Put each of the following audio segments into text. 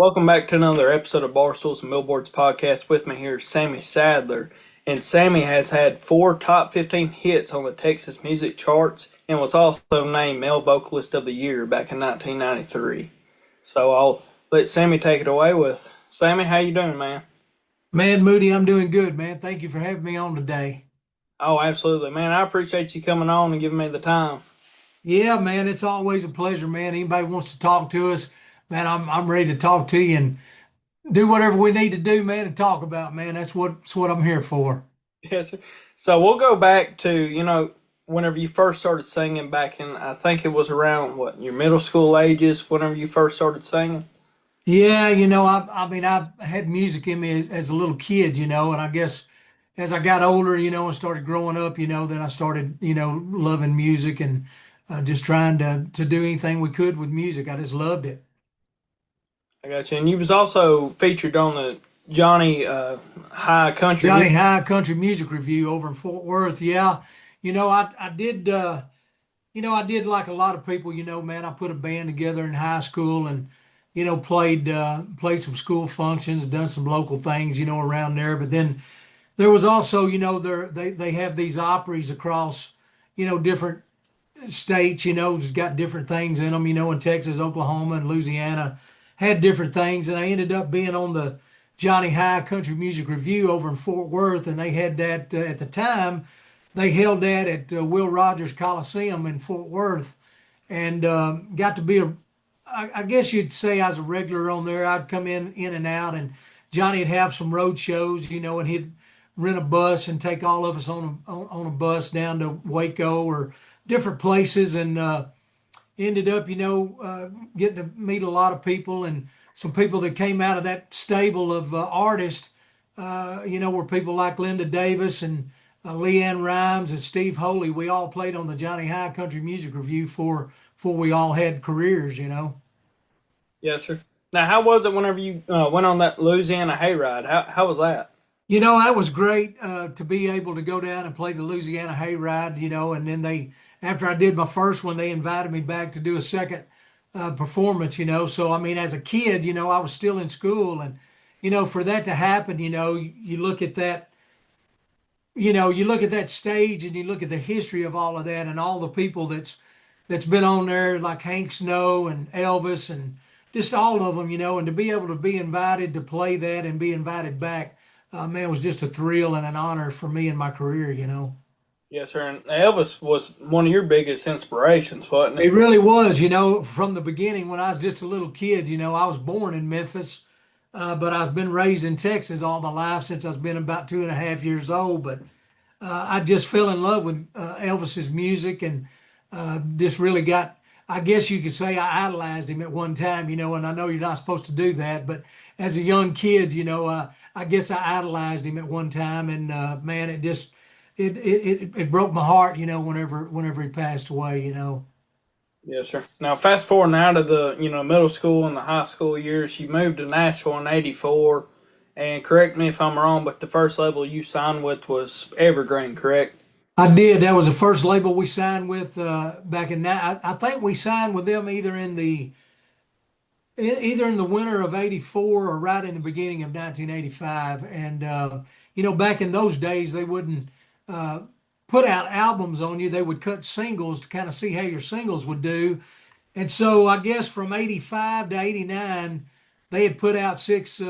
Welcome back to another episode of Barstools and Billboards podcast. With me here is Sammy Sadler. And Sammy has had 4 top 15 hits on the Texas music charts and was also named Male Vocalist of the Year back in 1993. So I'll let Sammy take it away with Sammy, how you doing, man? Man, Moody, I'm doing good, man. Thank you for having me on today. Oh, absolutely, man. I appreciate you coming on and giving me the time. Yeah, man, it's always a pleasure, man. Anybody wants to talk to us, man, I'm ready to talk to you and do whatever we need to do, man, and talk about, man. That's what I'm here for. Yes, sir. So we'll go back to, whenever you first started singing back in, I think it was around, what, your middle school ages, whenever you first started singing? Yeah, I mean, I've had music in me as a little kid, and I guess as I got older, and started growing up, then I started, loving music and just trying to do anything we could with music. I just loved it. I got you. And you was also featured on the Johnny High Country Johnny Music. High Country Music Review over in Fort Worth. Yeah. I did I did like a lot of people, man, I put a band together in high school and played some school functions, done some local things, around there. But then there was also, they have these operas across, different states, it's got different things in them, in Texas, Oklahoma, and Louisiana had different things. And I ended up being on the Johnny High Country Music Review over in Fort Worth. And they had that at the time, they held that at Will Rogers Coliseum in Fort Worth and got to be I guess you'd say I was a regular on there. I'd come in and out, and Johnny'd have some road shows, and he'd rent a bus and take all of us on a bus down to Waco or different places, and ended up, getting to meet a lot of people and some people that came out of that stable of artists. Were people like Linda Davis and Leanne Rhymes and Steve Holy. We all played on the Johnny High Country Music Review before we all had careers. Yes, sir. Now, how was it whenever you went on that Louisiana hayride? How was that? That was great to be able to go down and play the Louisiana Hayride, and then after I did my first one, they invited me back to do a second performance, So, I mean, as a kid, I was still in school and, for that to happen, you look at that, you look at that stage and you look at the history of all of that and all the people that's been on there like Hank Snow and Elvis and just all of them, and to be able to be invited to play that and be invited back, man, it was just a thrill and an honor for me in my career. Yes, sir. And Elvis was one of your biggest inspirations, wasn't he? It really was, from the beginning when I was just a little kid, I was born in Memphis, but I've been raised in Texas all my life since I've been about 2.5 years old. But I just fell in love with Elvis's music and just really got, I guess you could say I idolized him at one time, and I know you're not supposed to do that, but as a young kid, I guess I idolized him at one time, and man, it broke my heart, whenever he passed away. Yes, sir. Now, fast forward now to the middle school and the high school years. You moved to Nashville in '84, and correct me if I'm wrong, but the first label you signed with was Evergreen, correct? I did. That was the first label we signed with back in that. I think we signed with them either in the winter of '84 or right in the beginning of 1985. And back in those days, they wouldn't uh, put out albums on you. They would cut singles to kind of see how your singles would do. And so I guess from '85 to '89, they had put out six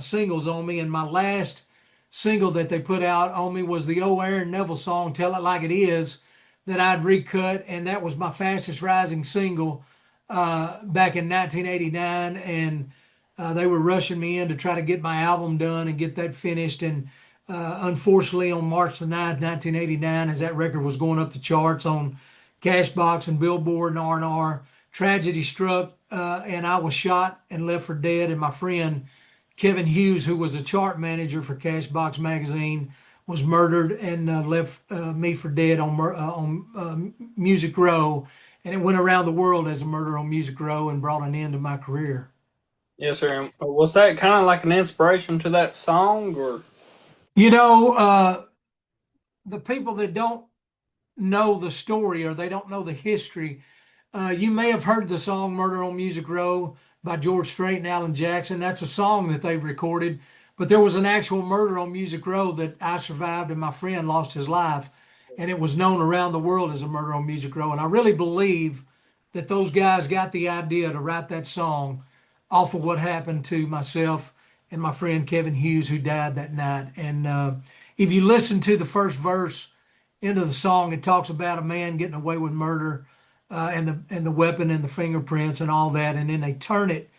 singles on me, and my last single that they put out on me was the old Aaron Neville song "Tell It Like It Is" that I'd recut, and that was my fastest rising single back in 1989. And they were rushing me in to try to get my album done and get that finished. And unfortunately, on March the 9th, 1989, as that record was going up the charts on Cashbox and Billboard and R&R, tragedy struck, and I was shot and left for dead. And my friend Kevin Hughes, who was a chart manager for Cashbox magazine, was murdered and left me for dead on Music Row, and it went around the world as a murder on Music Row and brought an end to my career. Yes, sir. And was that kind of like an inspiration to that song, or? You know, the people that don't know the story or they don't know the history, you may have heard the song "Murder on Music Row." by George Strait and Alan Jackson. That's a song that they've recorded. But there was an actual murder on Music Row that I survived and my friend lost his life. And it was known around the world as a murder on Music Row. And I really believe that those guys got the idea to write that song off of what happened to myself and my friend Kevin Hughes, who died that night. And if you listen to the first verse into the song, it talks about a man getting away with murder, and the weapon and the fingerprints and all that, and then they turn it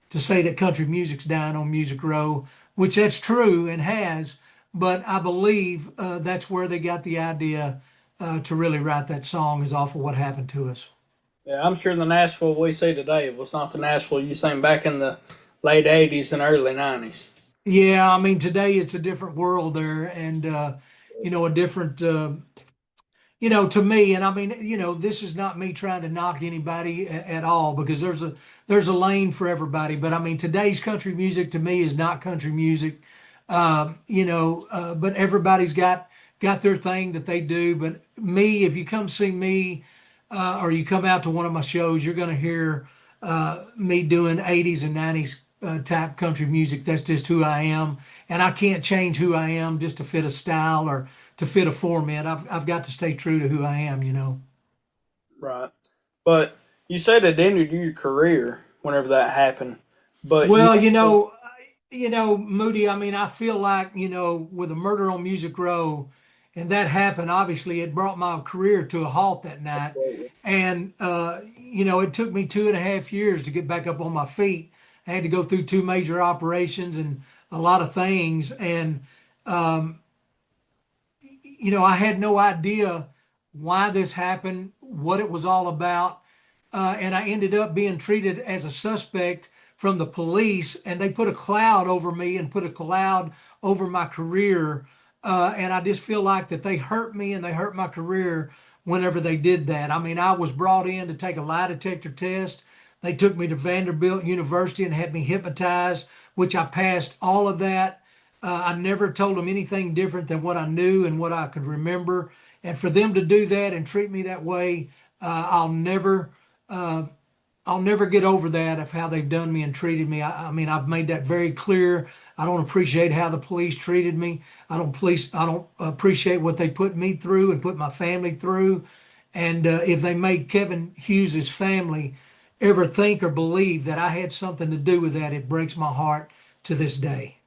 to say that country music's dying on Music Row, which that's true and has. But I believe that's where they got the idea to really write that song, is off of what happened to us. Yeah, I'm sure the Nashville we see today was not the Nashville you seen back in the late '80s and early '90s. Yeah, I mean today it's a different world there, and a different to me, and I mean, this is not me trying to knock anybody at all, because there's a lane for everybody. But I mean, today's country music to me is not country music. But everybody's got their thing that they do. But me, if you come see me, or you come out to one of my shows, you're going to hear me doing 80s and 90s type country music. That's just who I am, and I can't change who I am just to fit a style or to fit a format. I've got to stay true to who I am. Right. But you said it ended your career whenever that happened. But you Well, Moody, I mean, I feel like, with a murder on Music Row and that happened, obviously it brought my career to a halt that night. And, it took me 2.5 years to get back up on my feet. I had to go through two major operations and a lot of things. And, I had no idea why this happened, what it was all about. And I ended up being treated as a suspect from the police, and they put a cloud over me and put a cloud over my career. And I just feel like that they hurt me and they hurt my career whenever they did that. I mean, I was brought in to take a lie detector test. They took me to Vanderbilt University and had me hypnotized, which I passed all of that. I never told them anything different than what I knew and what I could remember. And for them to do that and treat me that way, uh, I'll never get over that of how they've done me and treated me. I mean, I've made that very clear. I don't appreciate how the police treated me. I don't appreciate what they put me through and put my family through. And if they made Kevin Hughes's family ever think or believe that I had something to do with that, it breaks my heart to this day.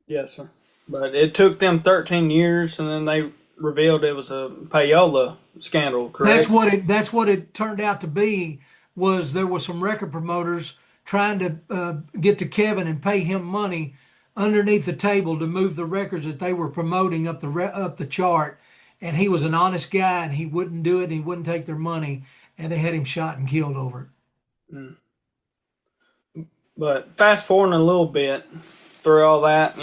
yes, sir. But it took them 13 years, and then they revealed it was a payola scandal, correct? That's what it turned out to be. Was there was some record promoters trying to get to Kevin and pay him money underneath the table to move the records that they were promoting up the chart, and he was an honest guy and he wouldn't do it and he wouldn't take their money, and they had him shot and killed over it. Mm. But fast forwarding a little bit through all that,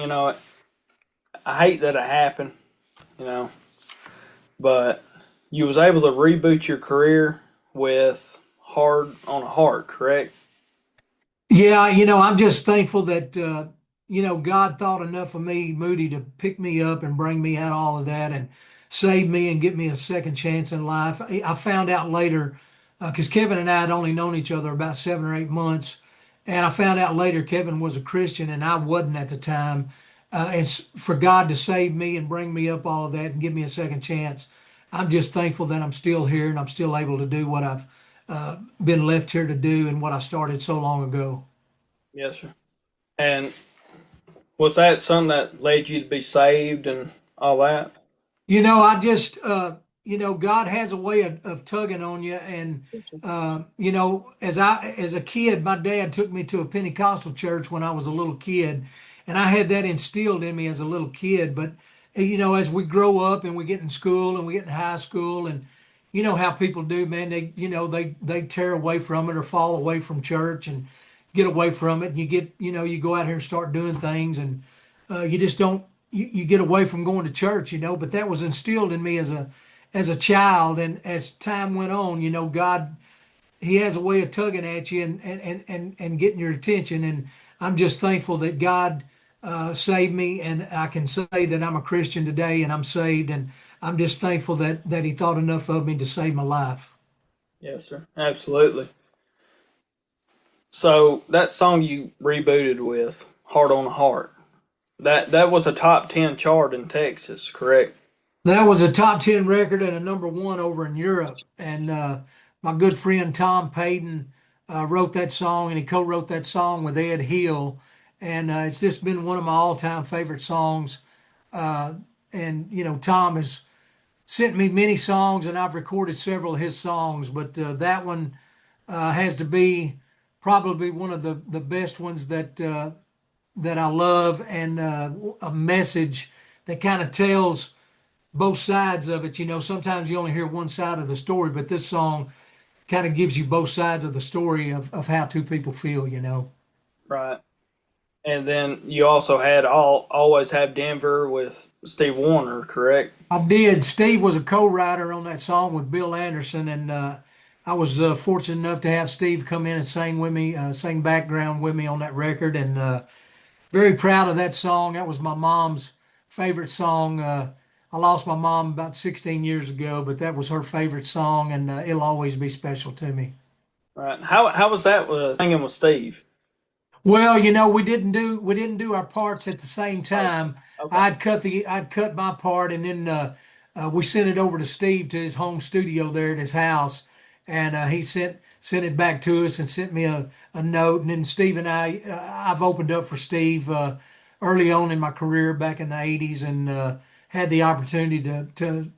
I hate that it happened, you know, but you was able to reboot your career with Hard on a Heart, correct? Yeah, I'm just thankful that God thought enough of me, Moody, to pick me up and bring me out of all of that and save me and get me a second chance in life. I found out later, because Kevin and I had only known each other about 7 or 8 months, and I found out later Kevin was a Christian and I wasn't at the time. And for God to save me and bring me up all of that and give me a second chance, I'm just thankful that I'm still here and I'm still able to do what I've been left here to do and what I started so long ago. Yes, sir. And was that something that led you to be saved and all that? I just, God has a way of tugging on you. And, as a kid, my dad took me to a Pentecostal church when I was a little kid. And I had that instilled in me as a little kid. But, as we grow up and we get in school and we get in high school, and you know how people do, man, they tear away from it or fall away from church and get away from it. And you go out here and start doing things, and you just don't, you get away from going to church, but that was instilled in me as a child. And as time went on, God, he has a way of tugging at you and getting your attention. And I'm just thankful that God saved me, and I can say that I'm a Christian today and I'm saved. And I'm just thankful that he thought enough of me to save my life. Yes, sir. Absolutely. So that song you rebooted with, Heart on Heart, that was a top 10 chart in Texas, correct? That was a top 10 record and a number one over in Europe. And my good friend Tom Payton wrote that song, and he co-wrote that song with Ed Hill. And it's just been one of my all-time favorite songs. Uh, and Tom has sent me many songs, and I've recorded several of his songs, but that one has to be probably one of the best ones that I love, and a message that kind of tells both sides of it. Sometimes you only hear one side of the story, but this song kind of gives you both sides of the story of how two people feel. Right. And then you also had Always Have Denver with Steve Wariner, correct? I did. Steve was a co-writer on that song with Bill Anderson, and I was fortunate enough to have Steve come in and sing with me, sing background with me on that record, and very proud of that song. That was my mom's favorite song. I lost my mom about 16 years ago, but that was her favorite song, and it'll always be special to me. Right. How was that singing with Steve? Well, we didn't do our parts at the same Oh, time. okay. I'd cut my part, and then we sent it over to Steve to his home studio there at his house, and he sent it back to us and sent me a note. And then Steve and I've opened up for Steve early on in my career back in the '80s, and had the opportunity to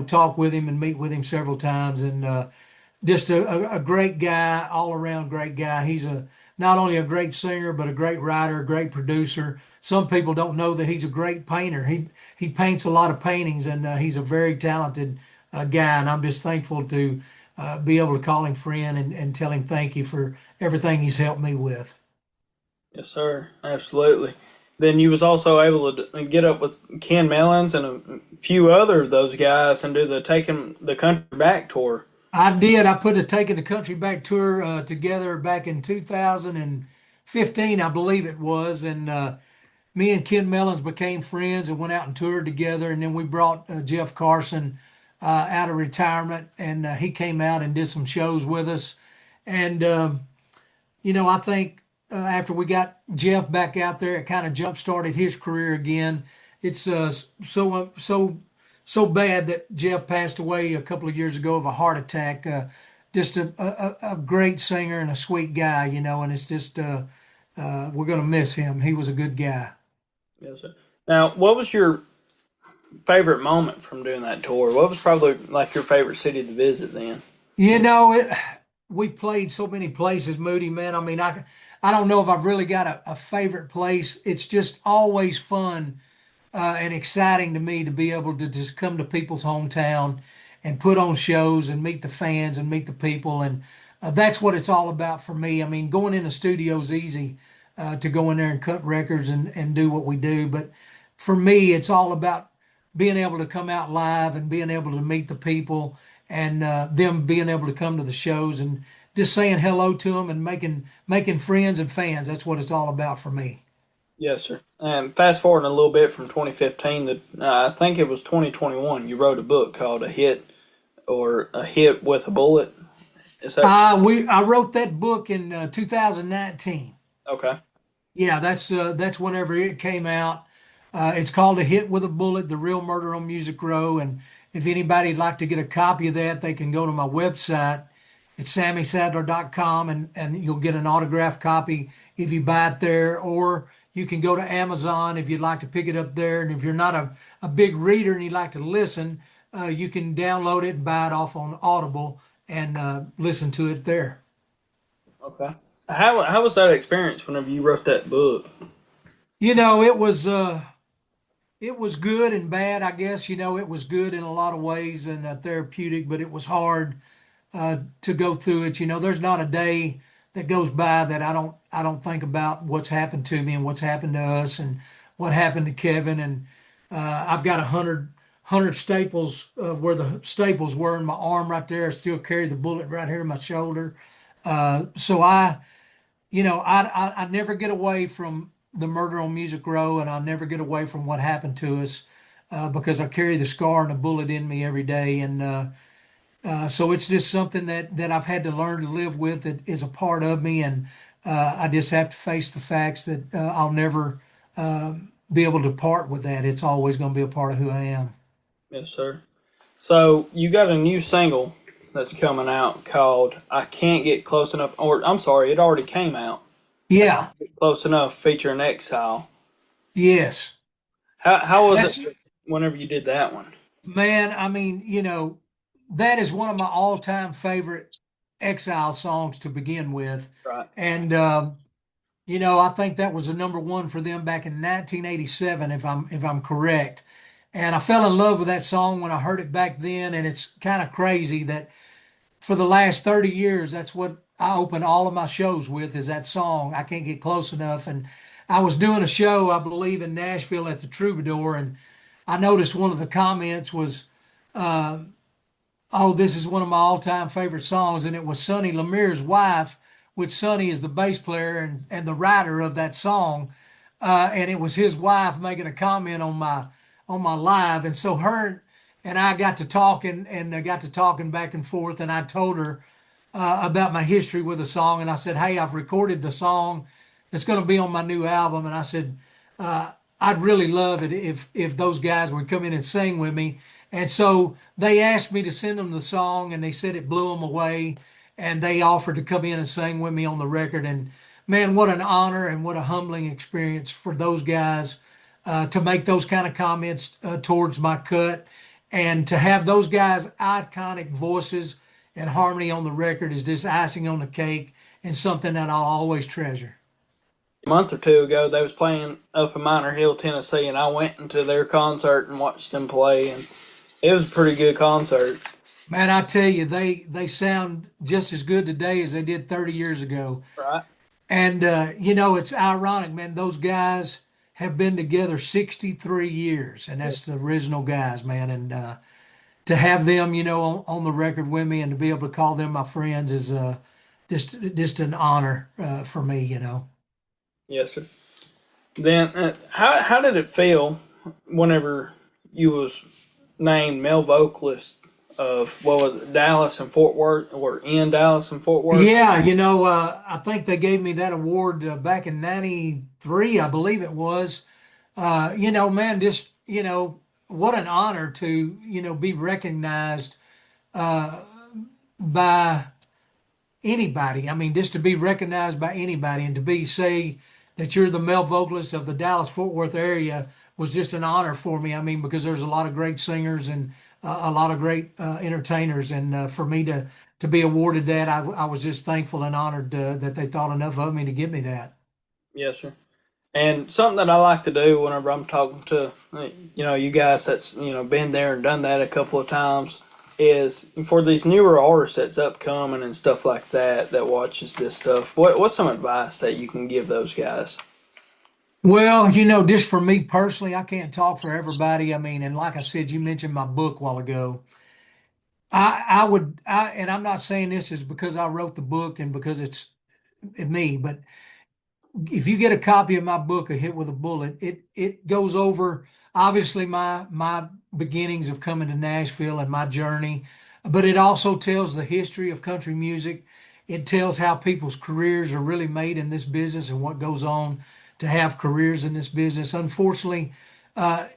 talk with him and meet with him several times, and just a great guy, all around great guy. He's a not only a great singer, but a great writer, a great producer. Some people don't know that he's a great painter. He paints a lot of paintings, and he's a very talented guy. And I'm just thankful to be able to call him friend and tell him thank you for everything he's helped me with. Yes, sir. Absolutely. Then you was also able to get up with Ken Mellons and a few other of those guys and do the Taking the Country Back tour. I did. I put a Taking the Country Back tour together back in 2015, I believe it was, and me and Ken Mellons became friends and went out and toured together. And then we brought Jeff Carson out of retirement, and he came out and did some shows with us. And I think after we got Jeff back out there, it kind of jump started his career again. It's so bad that Jeff passed away a couple of years ago of a heart attack. Just a great singer and a sweet guy, and it's just we're gonna miss him. He was a good guy. Yes, sir. Now, what was your favorite moment from doing that tour? What was probably like your favorite city to visit then? You know, it we played so many places, Moody, man. I mean, I don't know if I've really got a favorite place. It's just always fun and exciting to me to be able to just come to people's hometown and put on shows and meet the fans and meet the people. And that's what it's all about for me. I mean, going in the studio is easy to go in there and cut records and do what we do. But for me, it's all about being able to come out live and being able to meet the people, and them being able to come to the shows and just saying hello to them and making friends and fans. That's what it's all about for me. Yes, sir. And fast forwarding a little bit from 2015, I think it was 2021. You wrote a book called A Hit with a Bullet. Is that I wrote that book in 2019. okay? Yeah, that's whenever it came out. It's called A Hit with a Bullet: The Real Murder on Music Row. And if anybody'd like to get a copy of that, they can go to my website. It's sammysadler.com, and you'll get an autographed copy if you buy it there, or you can go to Amazon if you'd like to pick it up there. And if you're not a big reader and you like to listen, you can download it and buy it off on Audible and listen to it there. Okay. How was that experience whenever you wrote that book? It was good and bad, I guess. It was good in a lot of ways and therapeutic, but it was hard to go through it. There's not a day that goes by that I don't think about what's happened to me and what's happened to us and what happened to Kevin. And I've got 100 staples where the staples were in my arm right there. I still carry the bullet right here in my shoulder. So I never get away from the murder on Music Row, and I never get away from what happened to us because I carry the scar and the bullet in me every day. And so it's just something that I've had to learn to live with. It is a part of me, and I just have to face the facts that I'll never be able to part with that. It's always going to be a part of who I am. Yes, sir. So you got a new single that's coming out called "I Can't Get Close Enough," or I'm sorry, it already came out. Yeah, Close Enough, featuring Exile. yes. How was it That's whenever you did that one? Man, I mean, that is one of my all-time favorite Exile songs to begin with. Right. And I think that was a number one for them back in 1987, if I'm correct. And I fell in love with that song when I heard it back then, and it's kind of crazy that for the last 30 years, that's what I open all of my shows with is that song, I Can't Get Close Enough. And I was doing a show, I believe, in Nashville at the Troubadour, and I noticed one of the comments was, oh, this is one of my all-time favorite songs, and it was Sonny Lemire's wife, which Sonny is the bass player and the writer of that song, and it was his wife making a comment on my live, and so her and I got to talking and got to talking back and forth, and I told her about my history with the song, and I said, "Hey, I've recorded the song that's going to be on my new album," and I said, "I'd really love it if those guys would come in and sing with me." And so they asked me to send them the song, and they said it blew them away, and they offered to come in and sing with me on the record. And man, what an honor and what a humbling experience for those guys to make those kind of comments towards my cut, and to have those guys' iconic voices and harmony on the record is just icing on the cake and something that I'll always treasure. A month or two ago, they was playing up in Minor Hill, Tennessee, and I went into their concert and watched them play, and it was a pretty good concert. Man, I tell you, they sound just as good today as they did 30 years ago. Right. And it's ironic, man. Those guys have been together 63 years, and Yeah. that's the original guys, man. And to have them, on the record with me, and to be able to call them my friends is just an honor for me. Yes, sir. Then, how did it feel whenever you was named male vocalist of what was it, Dallas and Fort Worth, or in Dallas and Fort Worth? Yeah, I think they gave me that award back in '93, I believe it was. Man, just, what an honor to, be recognized uh, by anybody. I mean, just to be recognized by anybody and to be say that you're the male vocalist of the Dallas Fort Worth area was just an honor for me. I mean, because there's a lot of great singers and a lot of great entertainers, and for me to be awarded that, I was just thankful and honored that they thought enough of me to give me that. Yes, sir. And something that I like to do whenever I'm talking to, you guys that's, been there and done that a couple of times, is for these newer artists that's upcoming and stuff like that watches this stuff. What's some advice that you can give those guys? Well, just for me personally, I can't talk for everybody. I mean, and like I said, you mentioned my book a while ago. And I'm not saying this is because I wrote the book and because it's me, but if you get a copy of my book, A Hit with a Bullet, it goes over obviously my beginnings of coming to Nashville and my journey, but it also tells the history of country music. It tells how people's careers are really made in this business and what goes on to have careers in this business. Unfortunately, uh,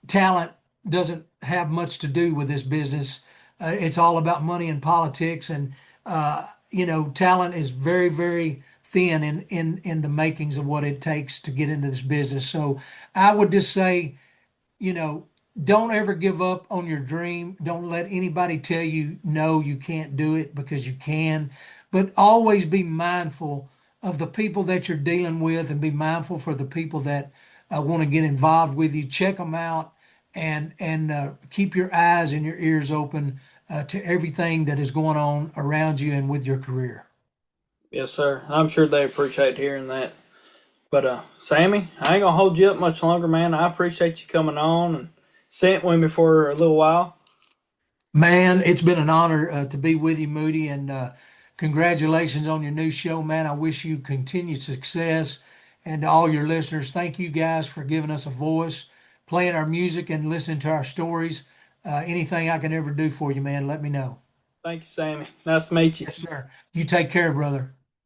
talent doesn't have much to do with this business. It's all about money and politics, and talent is very, very thin in the makings of what it takes to get into this business. So I would just say, you know, don't ever give up on your dream. Don't let anybody tell you no, you can't do it, because you can. But always be mindful of the people that you're dealing with, and be mindful for the people that want to get involved with you. Check them out, and keep your eyes and your ears open to everything that is going on around you and with your career. Yes, sir. I'm sure they appreciate hearing that. But Sammy, I ain't gonna hold you up much longer, man. I appreciate you coming on and sitting with me for a little while. Man, it's been an honor to be with you, Moody, and congratulations on your new show, man. I wish you continued success. And to all your listeners, thank you guys for giving us a voice, playing our music, and listening to our stories. Anything I can ever do for you, man, let me know. Thank you, Sammy. Nice to meet you. Yes, sir. You take care, brother.